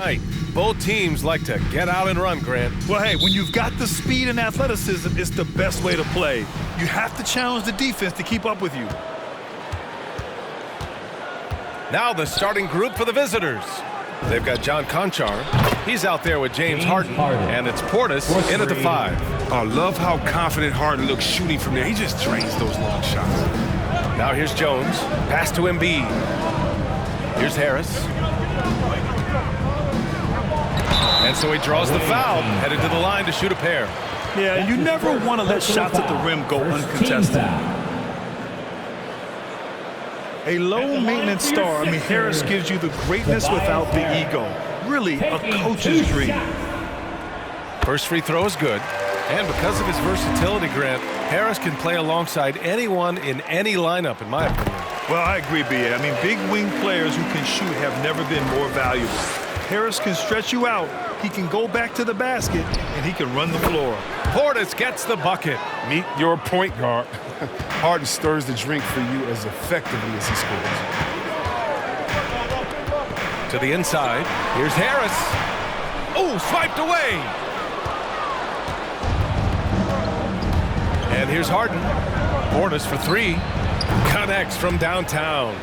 Right. Both teams like to get out and run, Grant. Well, hey, when you've got the speed and athleticism, it's the best way to play. You have to challenge the defense to keep up with you. Now the starting group for the visitors. They've got John Conchar. He's out there with James Harden. And it's Portis in at the 5. I love how confident Harden looks shooting from there. He just drains those long shots. Now here's Jones. Pass to Embiid. Here's Harris. And so he draws the foul, headed to the line to shoot a pair. Yeah, you never want to let shots at the rim go uncontested. A low-maintenance star. I mean, Harris gives you the greatness without the ego. Really, a coach's dream. First free throw is good. And because of his versatility, Grant, Harris can play alongside anyone in any lineup, in my opinion. Well, I agree, B.A. I mean, big wing players who can shoot have never been more valuable. Harris can stretch you out, he can go back to the basket, and he can run the floor. Portis gets the bucket. Meet your point guard. Harden stirs the drink for you as effectively as he scores. To the inside. Here's Harris. Oh, swiped away. And here's Harden. Portis for 3. Connects from downtown.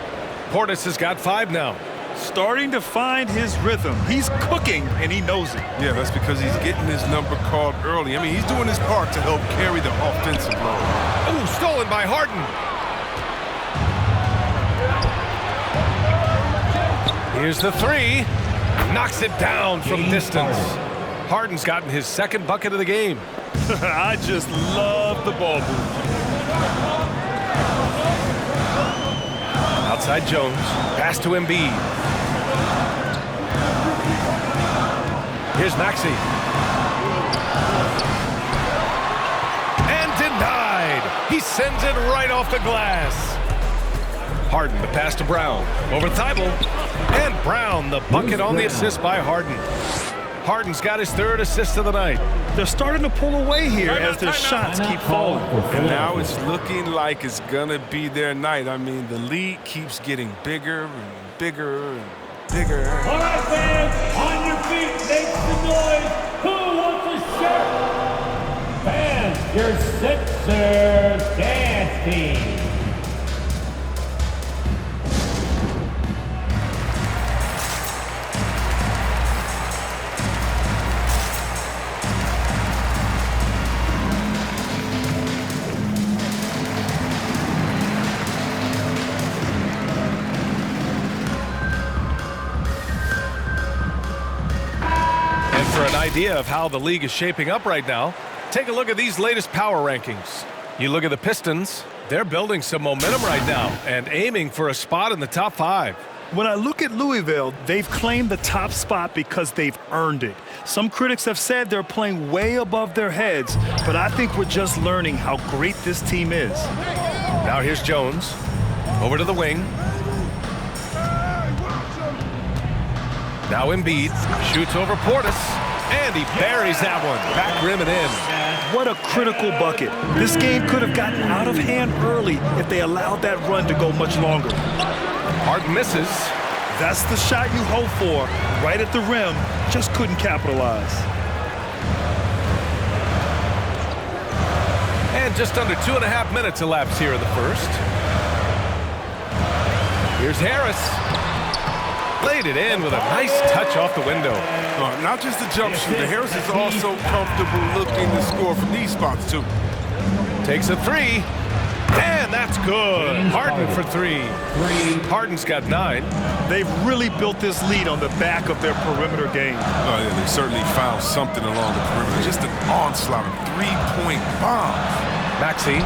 Portis has got 5 now. Starting to find his rhythm. He's cooking, and he knows it. Yeah, that's because he's getting his number called early. I mean, he's doing his part to help carry the offensive load. Oh, stolen by Harden. Here's the 3. Knocks it down from distance. Harden's gotten his 2nd bucket of the game. I just love the ball movement. Outside Jones. Pass to Embiid. Here's Maxey. And denied. He sends it right off the glass. Harden, the pass to Brown. Over Thibault. And Brown, the bucket on the assist by Harden. Harden's got his 3rd assist of the night. They're starting to pull away here as their shots keep falling. And now it's looking like it's going to be their night. I mean, the lead keeps getting bigger and bigger and bigger. All right, fans, on your feet, make some noise. Who wants a shirt? Fans, your Sixers dance team. For an idea of how the league is shaping up right now, take a look at these latest power rankings. You look at the Pistons, they're building some momentum right now and aiming for a spot in the top 5. When I look at Louisville, they've claimed the top spot because they've earned it. Some critics have said they're playing way above their heads, but I think we're just learning how great this team is. Now here's Jones. Over to the wing. Now Embiid shoots over Portis, and he buries that one. Back rim and in. What a critical bucket. This game could have gotten out of hand early if they allowed that run to go much longer. Harden misses. That's the shot you hope for, right at the rim. Just couldn't capitalize. And just under 2.5 minutes elapsed here in the first. Here's Harris. Laid it in with a nice touch off the window. Not just the jump shooter. Harris is also comfortable looking to score from these spots, too. Takes a 3. And that's good. Harden for 3. Harden's got 9. They've really built this lead on the back of their perimeter game. Oh, yeah, they certainly found something along the perimeter. Just an onslaught of 3-point bombs. Maxey.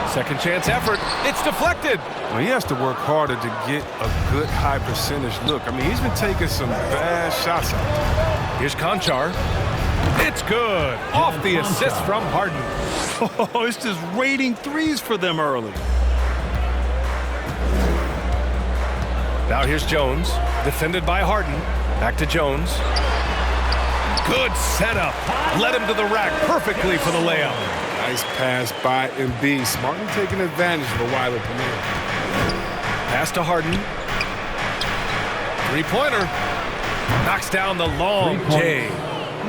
Second chance effort. It's deflected. Well, he has to work harder to get a good high percentage look. I mean, he's been taking some bad shots out there. Here's Conchar. It's good. Off the assist from Harden. Oh, it's just raining threes for them early. Now here's Jones. Defended by Harden. Back to Jones. Good setup. Led him to the rack perfectly for the layup. Nice pass by Embiid. Smartly taking advantage of a wide open man. Pass to Harden. Three-pointer. Knocks down the long J.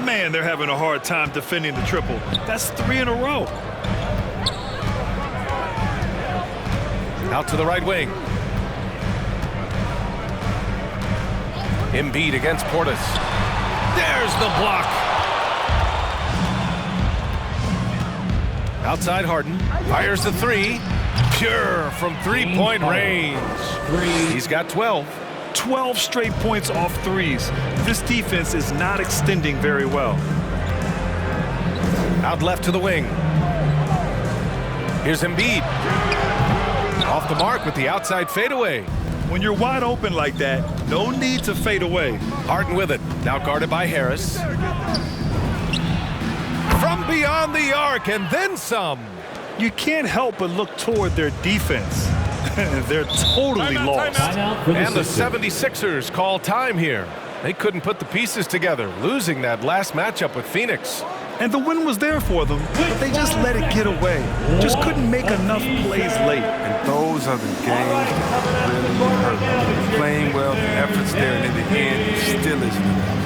Man, they're having a hard time defending the triple. That's 3 in a row. Out to the right wing. Embiid against Portis. There's the block. Outside Harden. Fires the 3. Pure from three-point range. He's got 12. 12 straight points off threes. This defense is not extending very well. Out left to the wing. Here's Embiid. Off the mark with the outside fadeaway. When you're wide open like that, no need to fade away. Harden with it. Now guarded by Harris. From beyond the arc and then some. You can't help but look toward their defense. They're totally lost. And the 76ers call time here. They couldn't put the pieces together, losing that last matchup with Phoenix. And the win was there for them, but they just let it get away. Just couldn't make enough plays late. And those are the games that really hurt. Playing well, the effort's there, and in the end, it still isn't enough.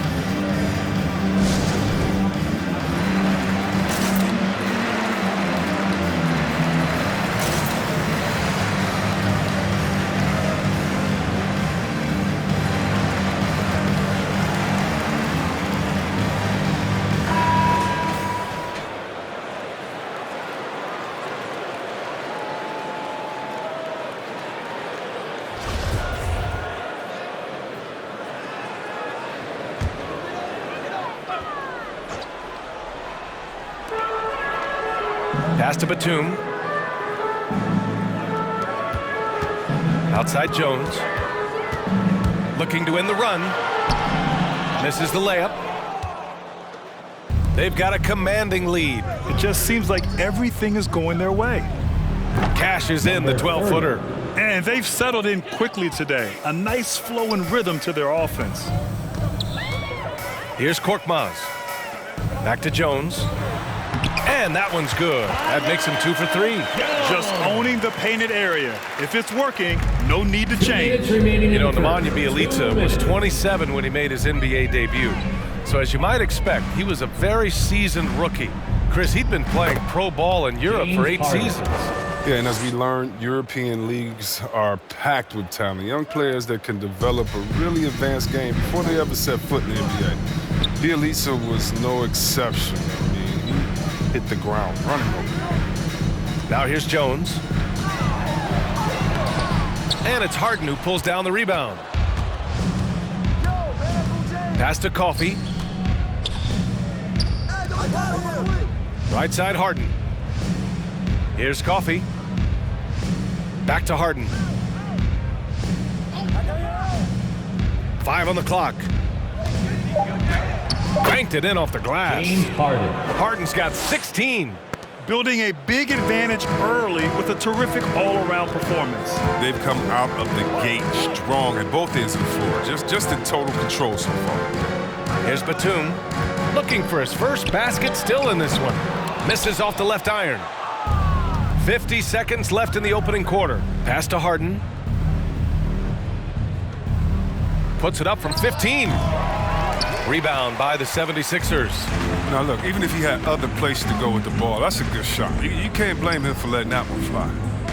Pass to Batum. Outside Jones. Looking to win the run. Misses the layup. They've got a commanding lead. It just seems like everything is going their way. Cashes in the 12-footer. And they've settled in quickly today. A nice flow and rhythm to their offense. Here's Korkmaz. Back to Jones. And that one's good. That makes him 2 for 3. Just owning the painted area. If it's working, no need to change. You know, Nemanja Bjelica was 27 when he made his NBA debut. So as you might expect, he was a very seasoned rookie. Chris, he'd been playing pro ball in Europe for 8 seasons. Yeah, and as we learned, European leagues are packed with talent. Young players that can develop a really advanced game before they ever set foot in the NBA. Bjelica was no exception. I mean, he hit the ground running over. Now here's Jones. And it's Harden who pulls down the rebound. Pass to Coffey. Right side Harden. Here's Coffey. Back to Harden. 5 on the clock. Banked it in off the glass. Harden's got 16. Building a big advantage early with a terrific all-around performance. They've come out of the gate strong at both ends of the floor. Just in total control so far. Here's Batum. Looking for his first basket, still in this one. Misses off the left iron. 50 seconds left in the opening quarter. Pass to Harden. Puts it up from 15. Rebound by the 76ers. Now look, even if he had other places to go with the ball, that's a good shot. You can't blame him for letting that one fly.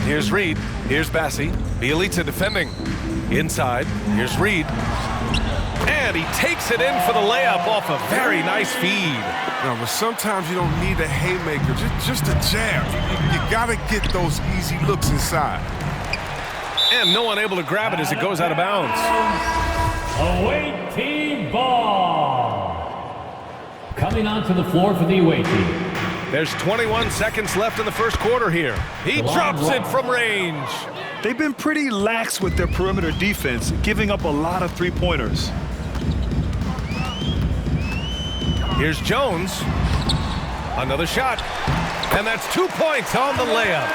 Here's Reed. Here's Bassi. Bjelica defending. Inside. Here's Reed. And he takes it in for the layup off a very nice feed. No, but sometimes you don't need a haymaker, just a jab. You gotta get those easy looks inside. And no one able to grab it as it goes out of bounds. Away team ball. Coming onto the floor for the away team. There's 21 seconds left in the first quarter here. He drops it from range. They've been pretty lax with their perimeter defense, giving up a lot of three-pointers. Here's Jones. Another shot. And that's 2 points on the layup.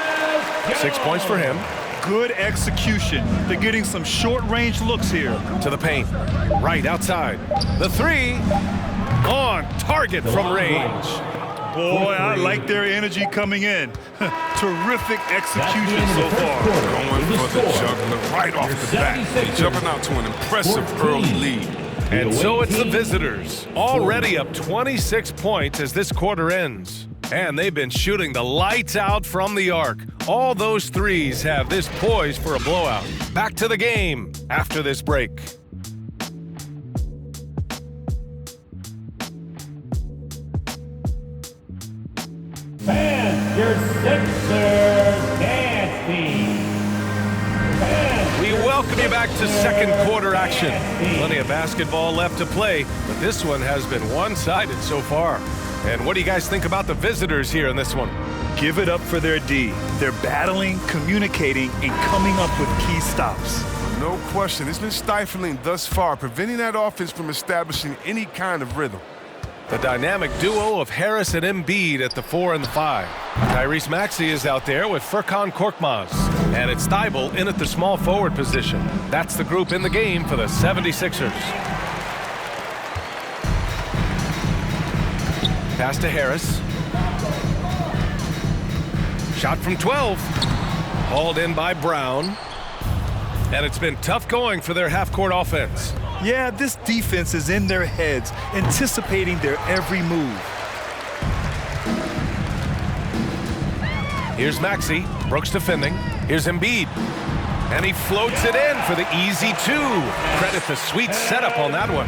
6 points for him. Good execution. They're getting some short-range looks here. To the paint. Right outside. The 3. On target from range. Boy, I like their energy coming in. Terrific execution so far. Going for the juggler right off the bat. He's jumping out to an impressive early lead. And so it's the visitors, already up 26 points as this quarter ends. And they've been shooting the lights out from the arc. All those threes have this poised for a blowout. Back to the game after this break. Fans, your Sixers dance team. We welcome you back to second quarter action. Plenty of basketball left to play, but this one has been one-sided so far. And what do you guys think about the visitors here in this one? Give it up for their D. They're battling, communicating, and coming up with key stops. No question. It's been stifling thus far, preventing that offense from establishing any kind of rhythm. The dynamic duo of Harris and Embiid at the 4 and the 5. Tyrese Maxey is out there with Furkan Korkmaz. And it's Thibault in at the small forward position. That's the group in the game for the 76ers. Pass to Harris. Shot from 12. Hauled in by Brown. And it's been tough going for their half-court offense. Yeah, this defense is in their heads, anticipating their every move. Here's Maxey, Brooks defending. Here's Embiid, and he floats it in for the easy 2. Credit the sweet setup on that one.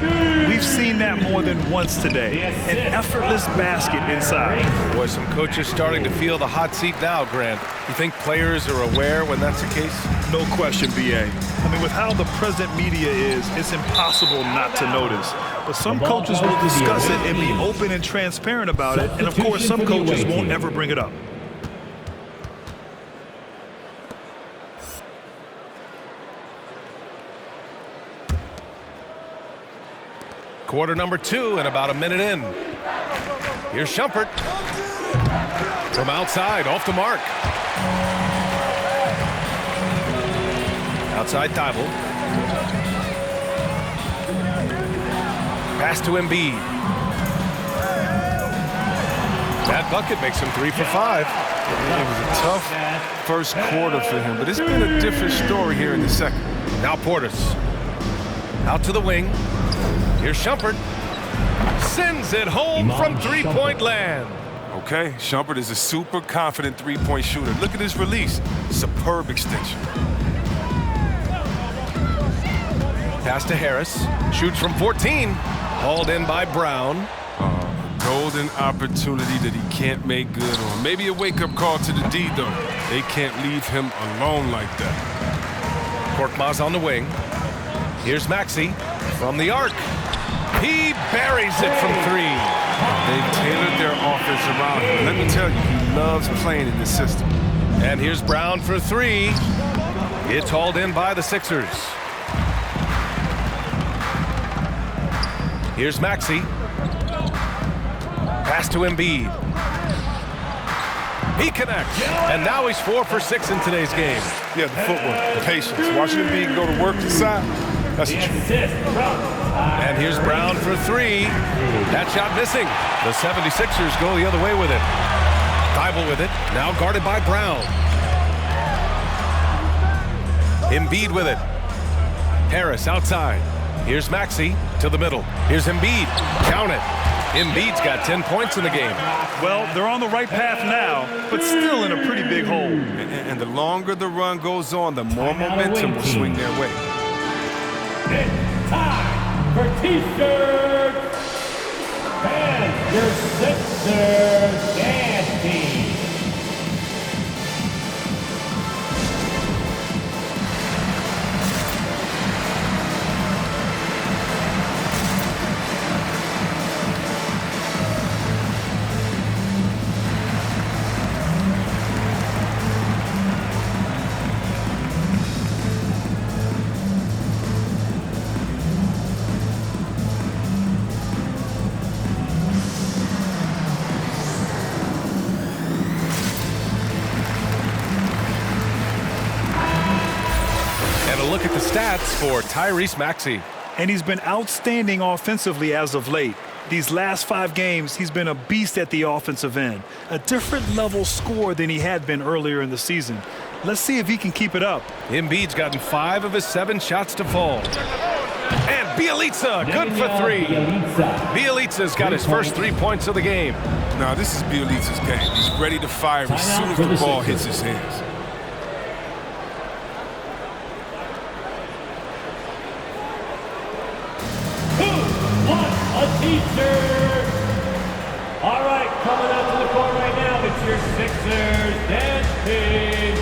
We've seen that more than once today. An effortless basket inside. Boy, some coaches starting to feel the hot seat now, Grant. You think players are aware when that's the case? No question, B.A. I mean, with how the present media is, it's impossible not to notice. But some coaches will discuss it and be open and transparent about it, and of course, some coaches won't ever bring it up. Quarter number 2 and about a minute in. Here's Shumpert. From outside, off the mark. Outside Thibault. Pass to Embiid. That bucket makes him 3 for 5. It was a tough first quarter for him, but it's been a different story here in the second. Now Portis. Out to the wing. Here's Shumpert. Sends it home from three-point land. Okay, Shumpert is a super confident three-point shooter. Look at his release. Superb extension. Pass to Harris. Shoots from 14. Hauled in by Brown. Golden opportunity that he can't make good on. Maybe a wake-up call to the D, though. They can't leave him alone like that. Korkmaz on the wing. Here's Maxey from the arc. He buries it from 3. They've tailored their offense around him. Let me tell you, he loves playing in this system. And here's Brown for 3. It's hauled in by the Sixers. Here's Maxey. Pass to Embiid. He connects. And now he's 4 for 6 in today's game. Yeah, the footwork, the patience. Watching Embiid go to work inside, that's a treat. And here's Brown for 3. That shot missing. The 76ers go the other way with it. Thibault with it. Now guarded by Brown. Embiid with it. Harris outside. Here's Maxey to the middle. Here's Embiid. Count it. Embiid's got 10 points in the game. Well, they're on the right path now, but still in a pretty big hole. And the longer the run goes on, the more momentum will swing their way. It's time for T-shirts and your Sixers dance team. Look at the stats for Tyrese Maxey. And he's been outstanding offensively as of late. These last 5 games, he's been a beast at the offensive end. A different level score than he had been earlier in the season. Let's see if he can keep it up. Embiid's gotten 5 of his 7 shots to fall. And Bielitsa, good for three. Bielitsa's got his first 3 points of the game. Now, this is Bielitsa's game. He's ready to fire as soon as the ball hits his hands. A teacher. All right, coming out to the court right now, it's your Sixers dance team.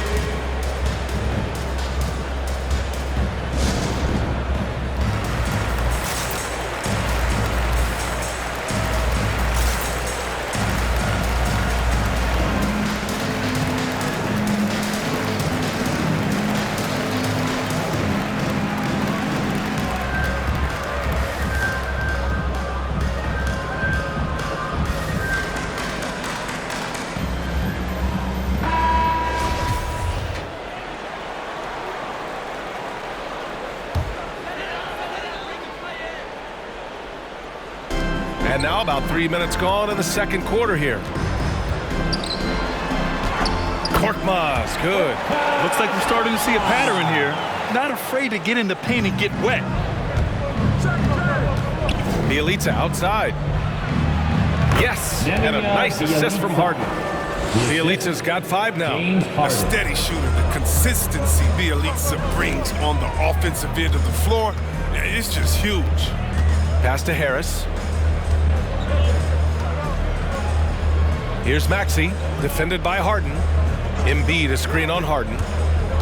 And now about 3 minutes gone in the second quarter here. Korkmaz, good. Looks like we're starting to see a pattern here. Not afraid to get in the paint and get wet. Bielitsa outside. Yes, and a nice assist from Harden. Bielitsa's got 5 now. A steady shooter. The consistency Bielitsa brings on the offensive end of the floor, it's just huge. Pass to Harris. Here's Maxey, defended by Harden. Embiid, a screen on Harden.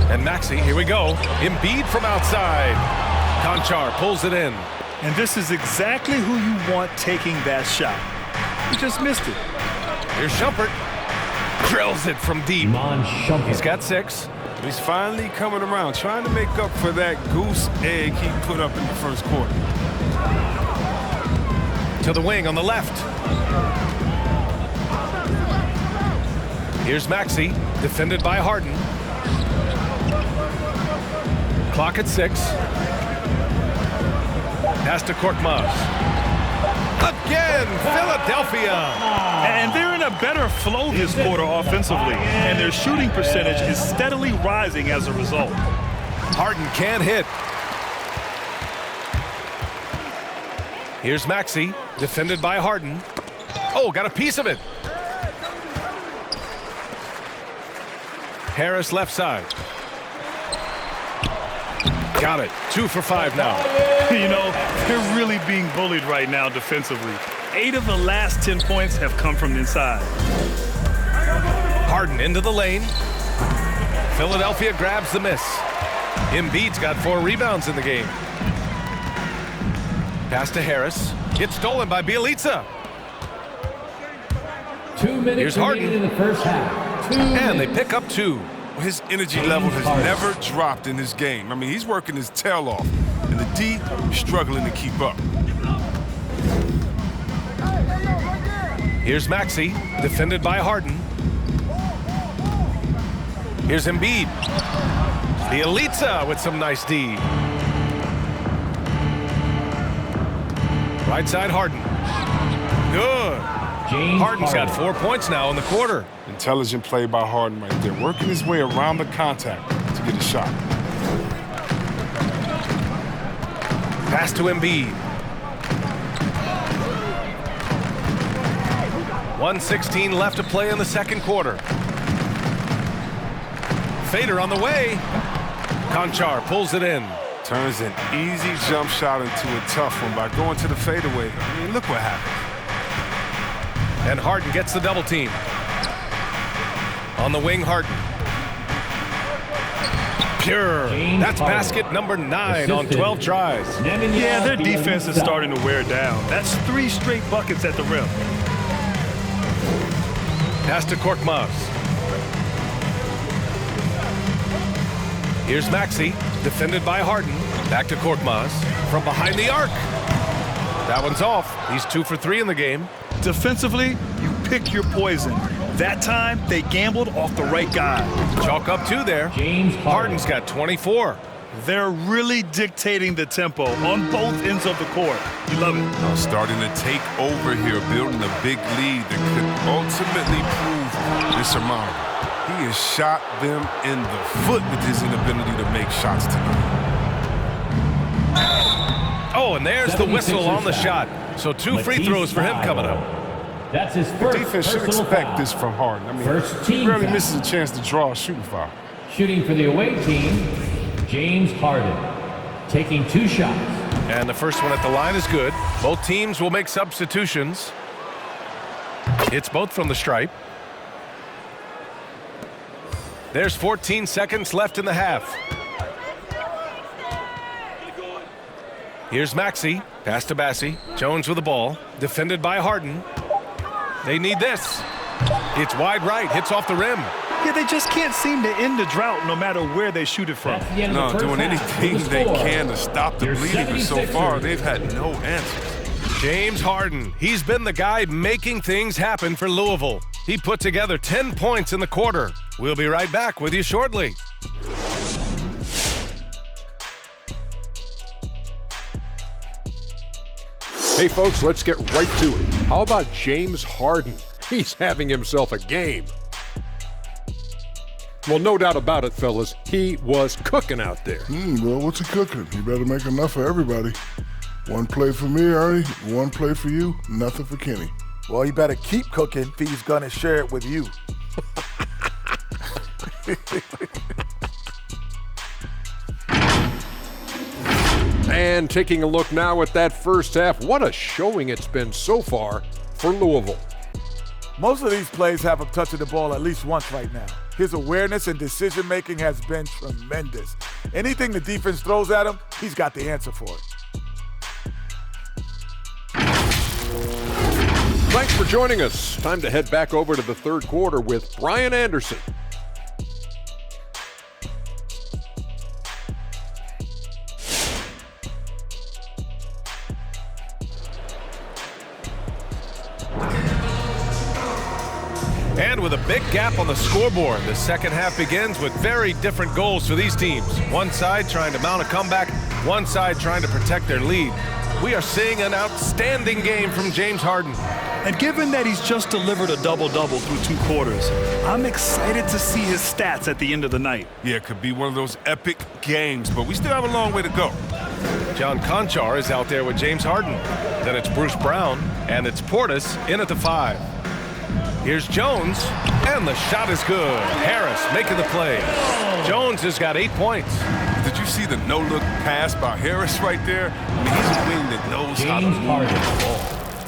And Maxey, here we go. Embiid from outside. Conchar pulls it in. And this is exactly who you want taking that shot. He just missed it. Here's Shumpert. Drills it from deep. He's got 6. He's finally coming around, trying to make up for that goose egg he put up in the first quarter. To the wing on the left. Here's Maxey, defended by Harden. Clock at 6. Pass to Korkmaz. Again, Philadelphia. And they're in a better flow this quarter offensively, and their shooting percentage is steadily rising as a result. Harden can't hit. Here's Maxey, defended by Harden. Oh, got a piece of it. Harris left side. Got it. 2 for 5 now. You know, they're really being bullied right now defensively. 8 of the last 10 points have come from inside. Harden into the lane. Philadelphia grabs the miss. Embiid's got 4 rebounds in the game. Pass to Harris. Gets stolen by Bielitsa. 2 minutes Here's Harden. remaining in the first half. And they pick up 2. His energy level has never dropped in this game. I mean, he's working his tail off, and the D is struggling to keep up. Here's Maxey, defended by Harden. Here's Embiid. Bielitsa with some nice D. Right side, Harden. Good. Harden's got 4 points now in the quarter. Intelligent play by Harden right there, working his way around the contact to get a shot. Pass to Embiid. 1:16 left to play in the second quarter. Fader on the way. Conchar pulls it in. Turns an easy jump shot into a tough one by going to the fadeaway. I mean, look what happened. And Harden gets the double team. On the wing, Harden. Pure. That's basket number 9 on 12 tries. Yeah, their defense is starting to wear down. That's 3 straight buckets at the rim. Pass to Korkmaz. Here's Maxey, defended by Harden. Back to Korkmaz from behind the arc. That one's off. He's 2 for 3 in the game. Defensively, you pick your poison. That time, they gambled off the right guy. Chalk up 2 there. Harden's got 24. They're really dictating the tempo on both ends of the court. You love it. Starting to take over here, building a big lead that could ultimately prove insurmountable. He has shot them in the foot with his inability to make shots tonight. Oh, Oh, and there's the whistle on the shot. So 2 free throws for him coming up. That's his The first defense should personal expect foul. this from Harden. I mean, First he team rarely foul. misses a chance to draw a shooting foul. Shooting for the away team, James Harden. Taking 2 shots. And the first one at the line is good. Both teams will make substitutions. It's both from the stripe. There's 14 seconds left in the half. Here's Maxey. Pass to Bassie. Jones with the ball. Defended by Harden. They need this. It's wide right. Hits off the rim. Yeah, they just can't seem to end the drought no matter where they shoot it from. That's the end of No, the first doing half. anything The they score, can to stop the your bleeding, but so 76ers. far they've had no answers. James Harden. He's been the guy making things happen for Louisville. He put together 10 points in the quarter. We'll be right back with you shortly. Hey folks, let's get right to it. How about James Harden? He's having himself a game. Well, no doubt about it, fellas. He was cooking out there. Well, what's he cooking? You better make enough for everybody. 1 play for me, Ernie. 1 play for you. Nothing for Kenny. Well, he better keep cooking if he's gonna share it with you. And taking a look now at that first half, what a showing it's been so far for Louisville. Most of these plays have him touching the ball at least once right now. His awareness and decision-making has been tremendous. Anything the defense throws at him, he's got the answer for it. Thanks for joining us. Time to head back over to the third quarter with Brian Anderson. And with a big gap on the scoreboard, the second half begins with very different goals for these teams. One side trying to mount a comeback, one side trying to protect their lead. We are seeing an outstanding game from James Harden. And given that he's just delivered a double-double through 2 quarters, I'm excited to see his stats at the end of the night. Yeah, it could be one of those epic games, but we still have a long way to go. John Conchar is out there with James Harden. Then it's Bruce Brown, and it's Portis in at the 5. Here's Jones, and the shot is good. Harris making the play. Jones has got 8 points. Did you see the no-look pass by Harris right there? I mean, he's a wing that knows how to James move Harden. the ball.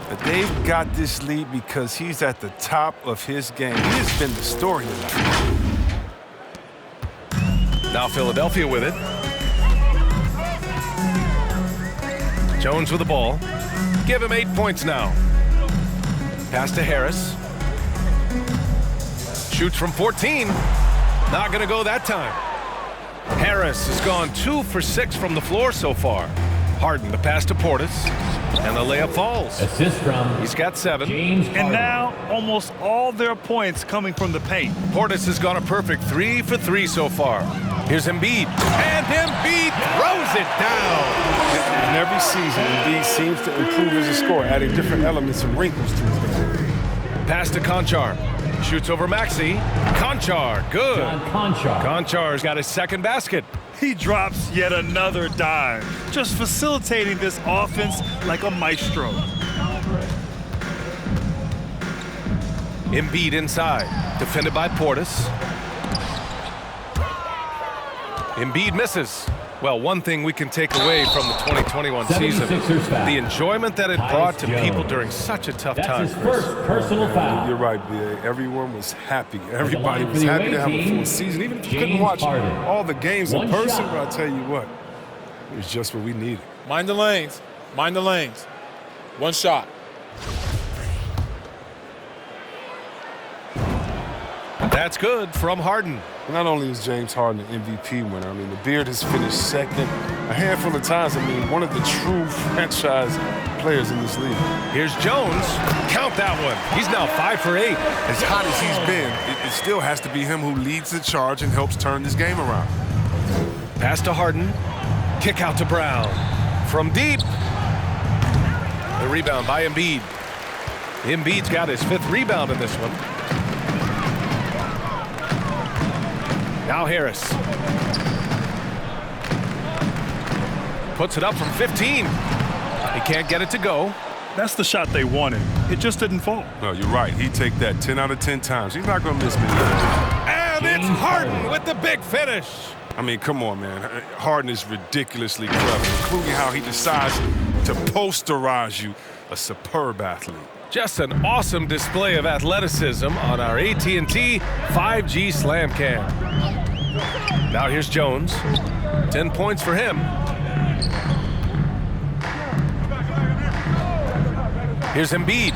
But they've got this lead because he's at the top of his game. He has been the story tonight. Now Philadelphia with it. Jones with the ball. Give him 8 points now. Pass to Harris. Shoots from 14. Not going to go that time. Harris has gone 2 for 6 from the floor so far. Harden the pass to Portis. And the layup falls. Assist from He's got 7. James Harden. And now, almost all their points coming from the paint. Portis has gone a perfect 3 for 3 so far. Here's Embiid. And Embiid throws it down. In every season, Embiid seems to improve as a scorer, adding different elements and wrinkles to his game. Pass to Conchar. Shoots over Maxey. Conchar, good. John Conchar. Conchar's got his second basket. He drops yet another dime, just facilitating this offense like a maestro. Embiid inside. Defended by Portis. Embiid misses. Well, one thing we can take away from the 2021 season, 76ers foul. the enjoyment that it brought to Tyus people Jones. during such a tough That's time. his first personal foul. You're right, B.A. Everyone was happy. Everybody line for was the happy away to have a team, full season, even if you couldn't James watch Harden. all the games in One person. shot. But I'll tell you what, it was just what we needed. Mind the lanes. Mind the lanes. 1 shot. That's good from Harden. Not only is James Harden an MVP winner, I mean, the Beard has finished second a handful of times. I mean, one of the true franchise players in this league. Here's Jones. Count that one. He's now 5 for 8. As hot as he's been, it still has to be him who leads the charge and helps turn this game around. Pass to Harden. Kick out to Brown. From deep. The rebound by Embiid. Embiid's got his 5th rebound in this one. Now Harris. Puts it up from 15. can't get it to go. That's the shot they wanted. It just didn't fall. No, you're right. He'd take that 10 out of 10 times. He's not going to miss many of those. And it's Harden with the big finish. I mean, come on, man. Harden is ridiculously clever, including how he decides to posterize you, a superb athlete. Just an awesome display of athleticism on our AT&T 5G Slam Cam. Now here's Jones. 10 points for him. Here's Embiid.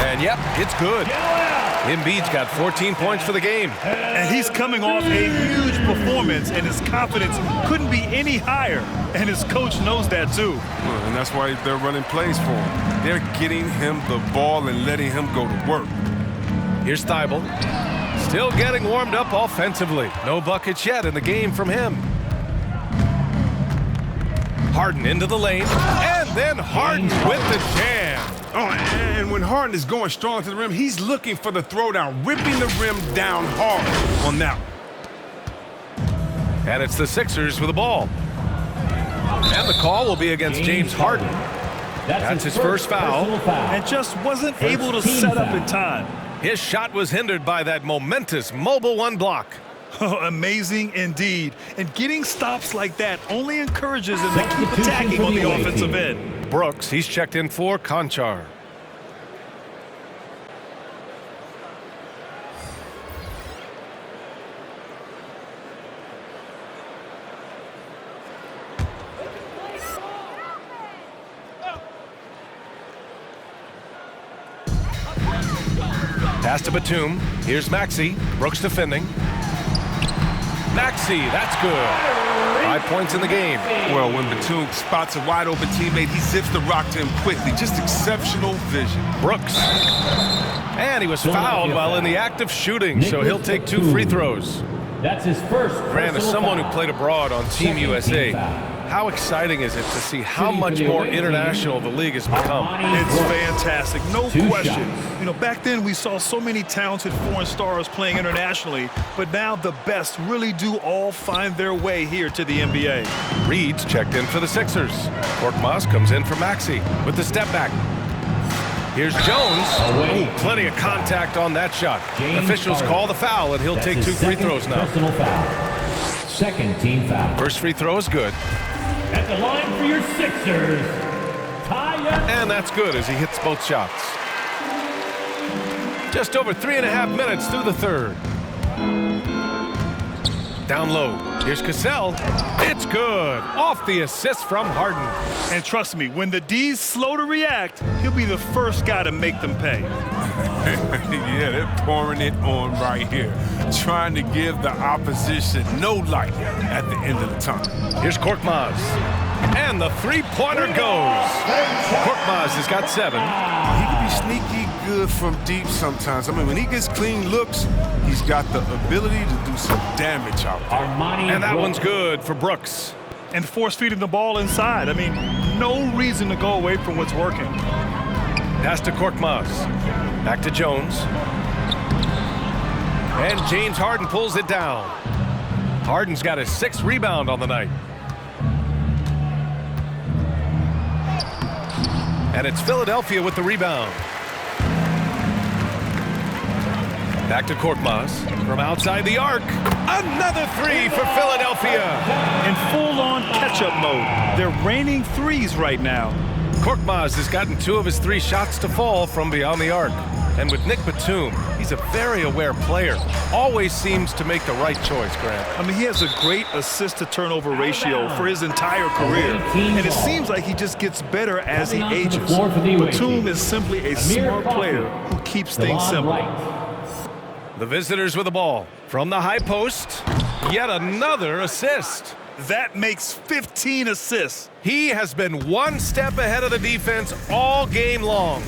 And yep, it's good. Embiid's got 14 points for the game. And he's coming off a huge performance, and his confidence couldn't be any higher. And his coach knows that too. Well, and that's why they're running plays for him. They're getting him the ball and letting him go to work. Here's Thibault. Still getting warmed up offensively. No buckets yet in the game from him. Harden into the lane, and then Harden with the jam. Oh, and when Harden is going strong to the rim, he's looking for the throwdown, ripping the rim down hard on that one. And it's the Sixers with the ball. And the call will be against James Harden. That's his first foul. And just wasn't able to set up in time. His shot was hindered by that momentous mobile one block. Oh, amazing indeed. And getting stops like that only encourages him to keep attacking on the offensive end. Brooks, he's checked in for Conchar. Pass to Batum. Here's Maxey. Brooks defending. Maxey, that's good. 5 points in the game. Well, when Batum spots a wide open teammate, he zips the rock to him quickly. Just exceptional vision. Brooks. And he was fouled while in the act of shooting, so he'll take 2 free throws. That's his first. Grant, as someone who played abroad on Team USA, how exciting is it to see how much more international the league has become? It's fantastic, no question. You know, back then we saw so many talented foreign stars playing internationally, but now the best really do all find their way here to the NBA. Reed's checked in for the Sixers. Korkmaz comes in for Maxey with the step back. Here's Jones. Ooh, plenty of contact on that shot. Officials call the foul, and he'll take 2 free throws now. Second team foul. First free throw is good. At the line for your Sixers, and that's good as he hits both shots. Just over 3.5 minutes through the third. Down low. Here's Cassell. It's good. Off the assist from Harden. And trust me, when the D's slow to react, he'll be the first guy to make them pay. Yeah, they're pouring it on right here. Trying to give the opposition no light at the end of the tunnel. Here's Korkmaz. And the three-pointer goes. Korkmaz has got 7. He can be sneaky good from deep sometimes. I mean, when he gets clean looks, he's got the ability to do some damage out there. And that one's good for Brooks. And force feeding the ball inside. I mean, no reason to go away from what's working. Pass to Korkmaz. Back to Jones. And James Harden pulls it down. Harden's got his 6th rebound on the night. And it's Philadelphia with the rebound. Back to Korkmaz from outside the arc. Another 3 for Philadelphia. In full-on catch-up mode. They're raining threes right now. Korkmaz has gotten 2 of his 3 shots to fall from beyond the arc. And with Nick Batum, he's a very aware player. Always seems to make the right choice, Grant. I mean, he has a great assist-to-turnover ratio for his entire career. And it seems like he just gets better as he ages. Batum is simply a smart player who keeps things simple. The visitors with the ball. From the high post, yet another assist. That makes 15 assists. He has been 1 step ahead of the defense all game long.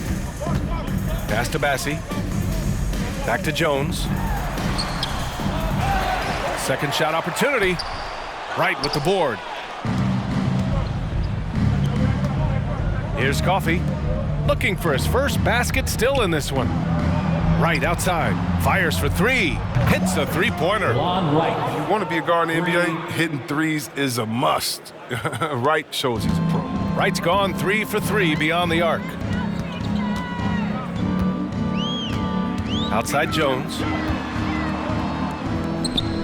Pass to Bassi. Back to Jones. Second shot opportunity. Right with the board. Here's Coffey. Looking for his first basket still in this one. Right outside. Fires for three. Hits a three-pointer. On right. You want to be a guard in the NBA? Hitting threes is a must. Wright shows he's a pro. Wright's gone 3 for 3 beyond the arc. Outside Jones.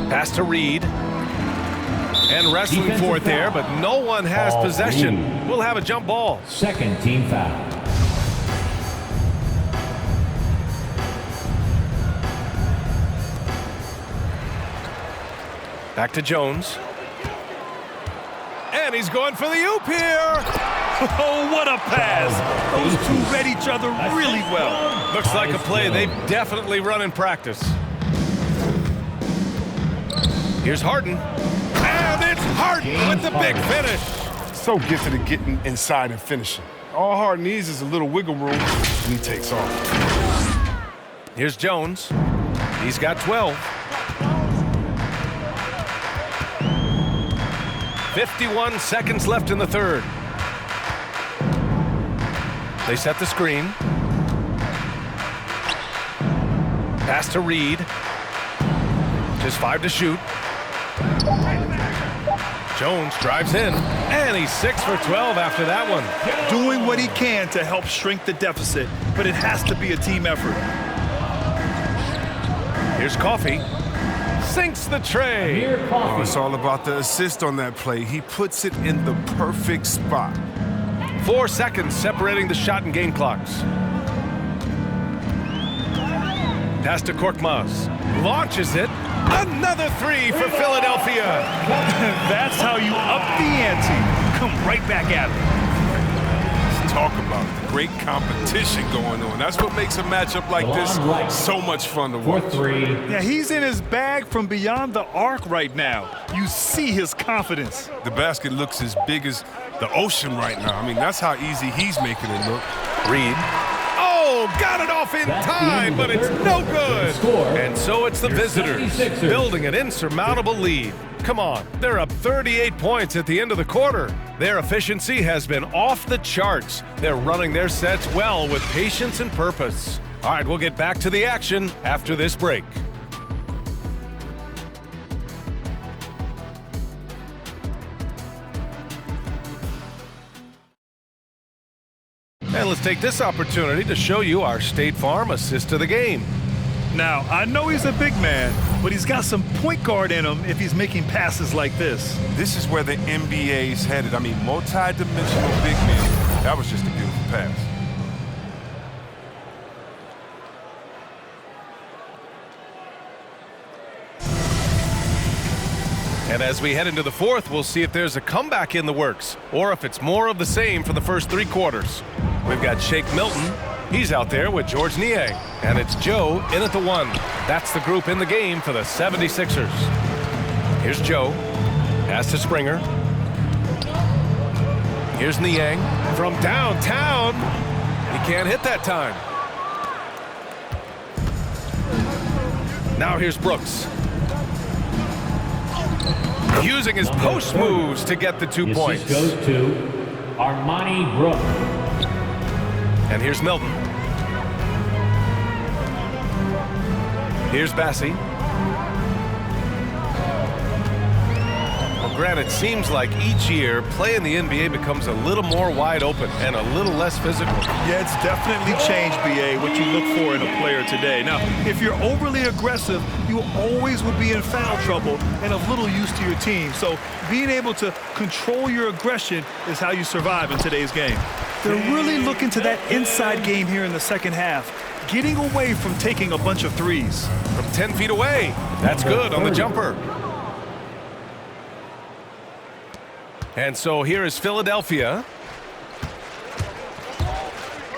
Pass to Reed. And wrestling Defensive for it there, foul. but no one has Ball possession. Reed. We'll have a jump ball. Second team foul. Back to Jones. And he's going for the oop here. Oh, what a pass. Those two read each other really well. Looks like a play they've definitely run in practice. Here's Harden. And it's Harden with the big finish. So gifted at getting inside and finishing. All Harden needs is a little wiggle room, and he takes off. Here's Jones. He's got 12. 51 seconds left in the third. They set the screen. Pass to Reed. Just 5 to shoot. Jones drives in, and he's 6 for 12 after that one. Doing what he can to help shrink the deficit, but it has to be a team effort. Here's Coffey. Sinks the tray. Oh, it's all about the assist on that play. He puts it in the perfect spot. 4 seconds separating the shot and game clocks. Pass to Korkmaz. Launches it. Another 3 for Philadelphia. That's how you up the ante. Come right back at it. Let's talk about the great competition going on. That's what makes a matchup like this so much fun to watch. For 3. Yeah, he's in his bag from beyond the arc right now. You see his confidence. The basket looks as big as the ocean right now. I mean, that's how easy he's making it look. Reed. Oh, got it off in time, but it's no good. And so it's the visitors building an insurmountable lead. Come on, they're up 38 points at the end of the quarter. Their efficiency has been off the charts. They're running their sets well with patience and purpose. All right, we'll get back to the action after this break. And let's take this opportunity to show you our State Farm assist to the game. Now, I know he's a big man, but he's got some point guard in him if he's making passes like this. This is where the NBA's headed. I mean, multi-dimensional big men. That was just a beautiful pass. And as we head into the fourth, we'll see if there's a comeback in the works or if it's more of the same for the first 3 quarters. We've got Shake Milton. He's out there with George Niang. And it's Joe in at the 1. That's the group in the game for the 76ers. Here's Joe. Pass to Springer. Here's Niang from downtown. He can't hit that time. Now here's Brooks. Using his post moves to get the 2 points. This goes to Armani Brooks. And here's Milton. Here's Bassie. Well, Grant, it seems like each year, play in the NBA becomes a little more wide open and a little less physical. Yeah, it's definitely changed, BA, what you look for in a player today. Now, if you're overly aggressive, you always will be in foul trouble and of little use to your team. So being able to control your aggression is how you survive in today's game. They're really looking to that inside game here in the second half, getting away from taking a bunch of threes. From 10 feet away. That's good on the jumper. And so here is Philadelphia.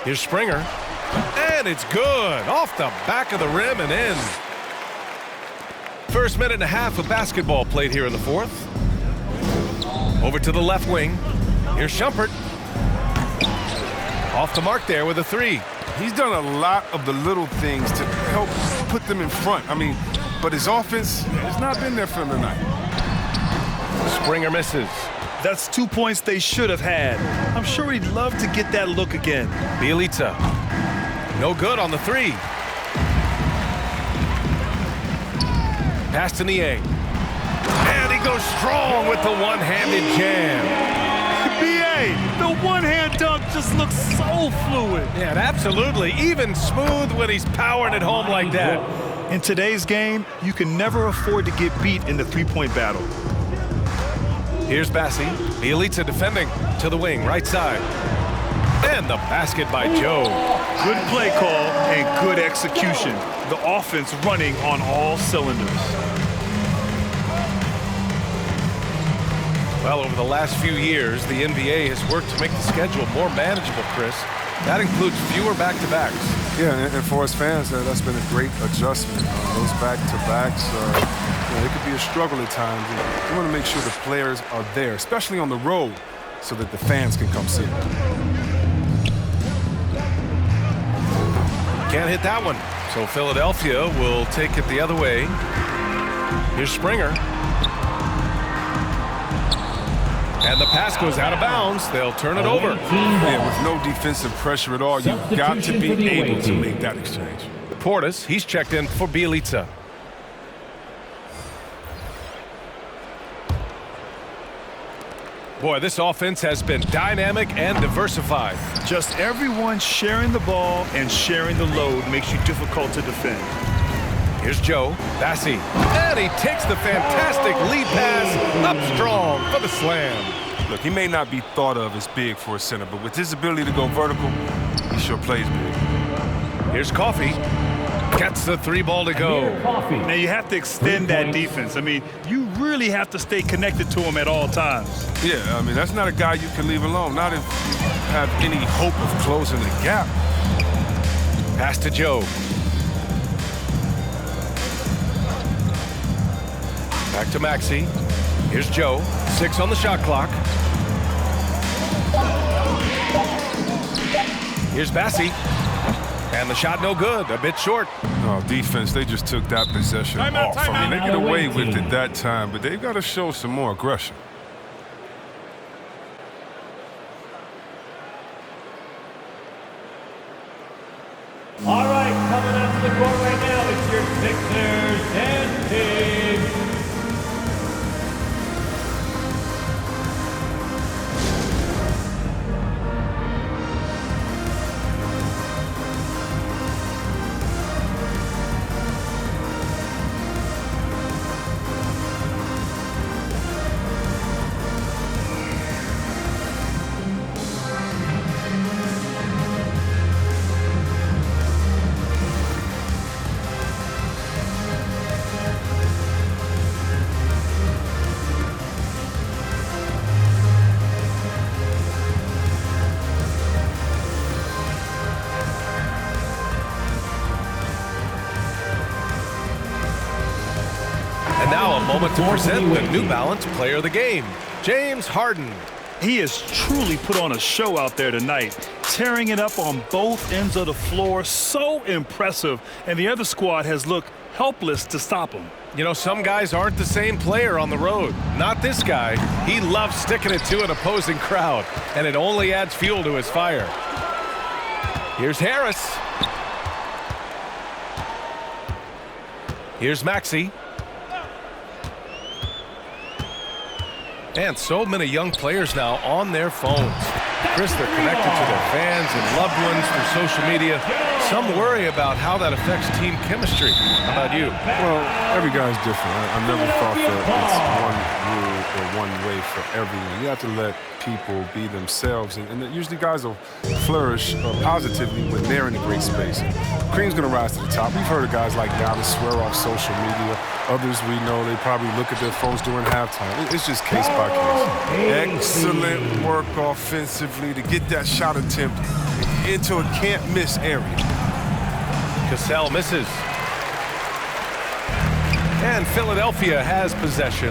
Here's Springer. And it's good. Off the back of the rim and in. First minute and a half of basketball played here in the fourth. Over to the left wing. Here's Shumpert. Off the mark there with a 3. He's done a lot of the little things to help put them in front. I mean, but his offense has not been there for him tonight. Springer misses. That's 2 points they should have had. I'm sure he'd love to get that look again. Bielitsa. No good on the 3. Pass to Nie. And he goes strong with the one-handed jam. BA, the one-hand dunk just looks so fluid. Yeah, and absolutely. Even smooth when he's powering it home like that. In today's game, you can never afford to get beat in the three-point battle. Here's Bassi. Bielitsa defending to the wing, right side. And the basket by Joe. Good play call and good execution. The offense running on all cylinders. Well, over the last few years, the NBA has worked to make the schedule more manageable, Chris. That includes fewer back-to-backs. Yeah, and for us fans, that's been a great adjustment. Those back-to-backs, it could be a struggle at times. And we want to make sure the players are there, especially on the road, so that the fans can come see. Can't hit that one. So Philadelphia will take it the other way. Here's Springer. And the pass goes out of bounds. They'll turn it over. Yeah, with no defensive pressure at all, you've got to be able to make that exchange. Portis, he's checked in for Bielitsa. Boy, this offense has been dynamic and diversified. Just everyone sharing the ball and sharing the load makes you difficult to defend. Here's Joe. Bassi. And he takes the fantastic lead pass up strong for the slam. Look, he may not be thought of as big for a center, but with his ability to go vertical, he sure plays big. Here's Coffey. Gets the three ball to go. Now you have to extend that defense. I mean, you really have to stay connected to him at all times. Yeah, I mean, that's not a guy you can leave alone, not if you have any hope of closing the gap. Pass to Joe. Back to Maxey. Here's Joe. 6 on the shot clock. Here's Bassi. And the shot no good. A bit short. Oh, defense, they just took that possession off. I mean, they get away with it that time, but they've got to show some more aggression. All right, coming up to the court right now, it's your Sixers and team. Now a moment to present the New Balance Player of the Game, James Harden. He has truly put on a show out there tonight, tearing it up on both ends of the floor. So impressive, and the other squad has looked helpless to stop him. You know, some guys aren't the same player on the road. Not this guy. He loves sticking it to an opposing crowd, and it only adds fuel to his fire. Here's Harris. Here's Maxey. And so many young players now on their phones. Chris, they're connected to their fans and loved ones through social media. Some worry about how that affects team chemistry. How about you? Well, every guy's different. I never thought that it's one rule or one way for everyone. You have to let people be themselves, and usually guys will flourish positively when they're in a great space. Cream's going to rise to the top. We've heard of guys like Dallas swear off social media. Others we know, they probably look at their phones during halftime. It's just case by case. Excellent work offensively to get that shot attempt into a can't-miss area. Cassell misses. And Philadelphia has possession.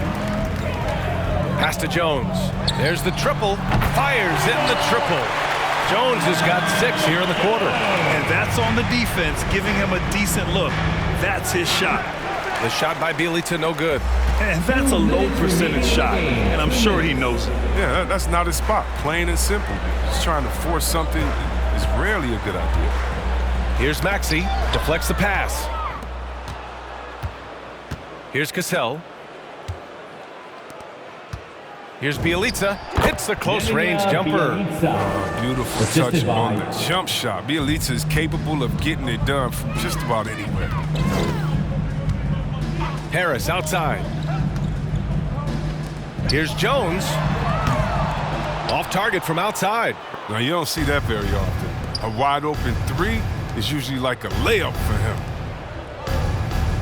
Pass to Jones. There's the triple. Fires in the triple. Jones has got 6 here in the quarter. And that's on the defense, giving him a decent look. That's his shot. The shot by Bielitsa, no good. And that's a low percentage shot, and I'm sure he knows it. Yeah, that's not his spot. Plain and simple. Just trying to force something is rarely a good idea. Here's Maxey. Deflects the pass. Here's Cassell. Here's Bielitsa. Hits the close-range jumper. Beautiful touch on the jump shot. Bielitsa is capable of getting it done from just about anywhere. Harris outside. Here's Jones. Off target from outside. Now, you don't see that very often. A wide-open three is usually like a layup for him.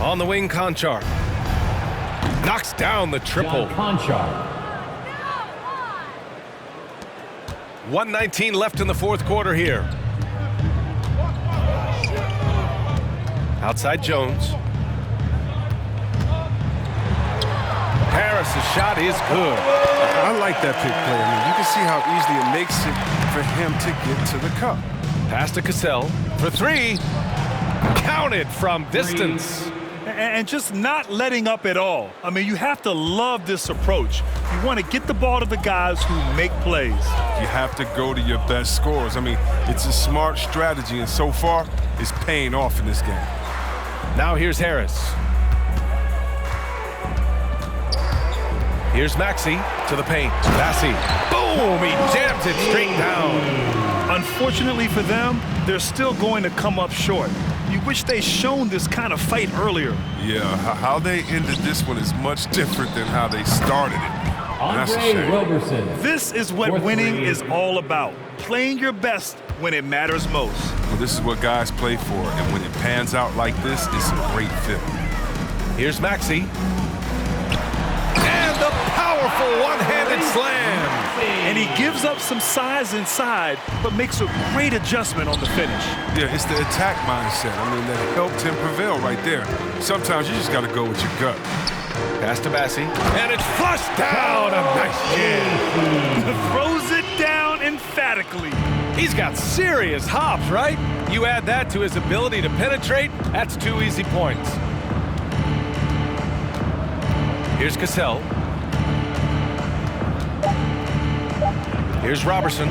On the wing, Conchar. Knocks down the triple. Conchar. 1:19 left in the fourth quarter here. Outside Jones. Harris's shot is good. I like that pick play. I mean, you can see how easily it makes it for him to get to the cup. Pass to Cassell for three. Counted from distance. And just not letting up at all. I mean, you have to love this approach. You want to get the ball to the guys who make plays. You have to go to your best scorers. I mean, it's a smart strategy, and so far, it's paying off in this game. Now here's Harris. Here's Maxey to the paint. Massey. Boom! He jams it straight down. Unfortunately for them, they're still going to come up short. You wish they'd shown this kind of fight earlier. Yeah, how they ended this one is much different than how they started it. That's a Andre shame. Roberson. This is what winning is all about. Playing your best when it matters most. Well, this is what guys play for, and when it pans out like this, it's a great fit. Here's Maxey. And the powerful one-handed slam. And he gives up some size inside, but makes a great adjustment on the finish. Yeah, it's the attack mindset. I mean, that helped him prevail right there. Sometimes you just got to go with your gut. Pass to Massey. And it's flushed down. A nice jam. Throws it down emphatically. He's got serious hops, right? You add that to his ability to penetrate, that's 2 easy points. Here's Cassell. Here's Robertson.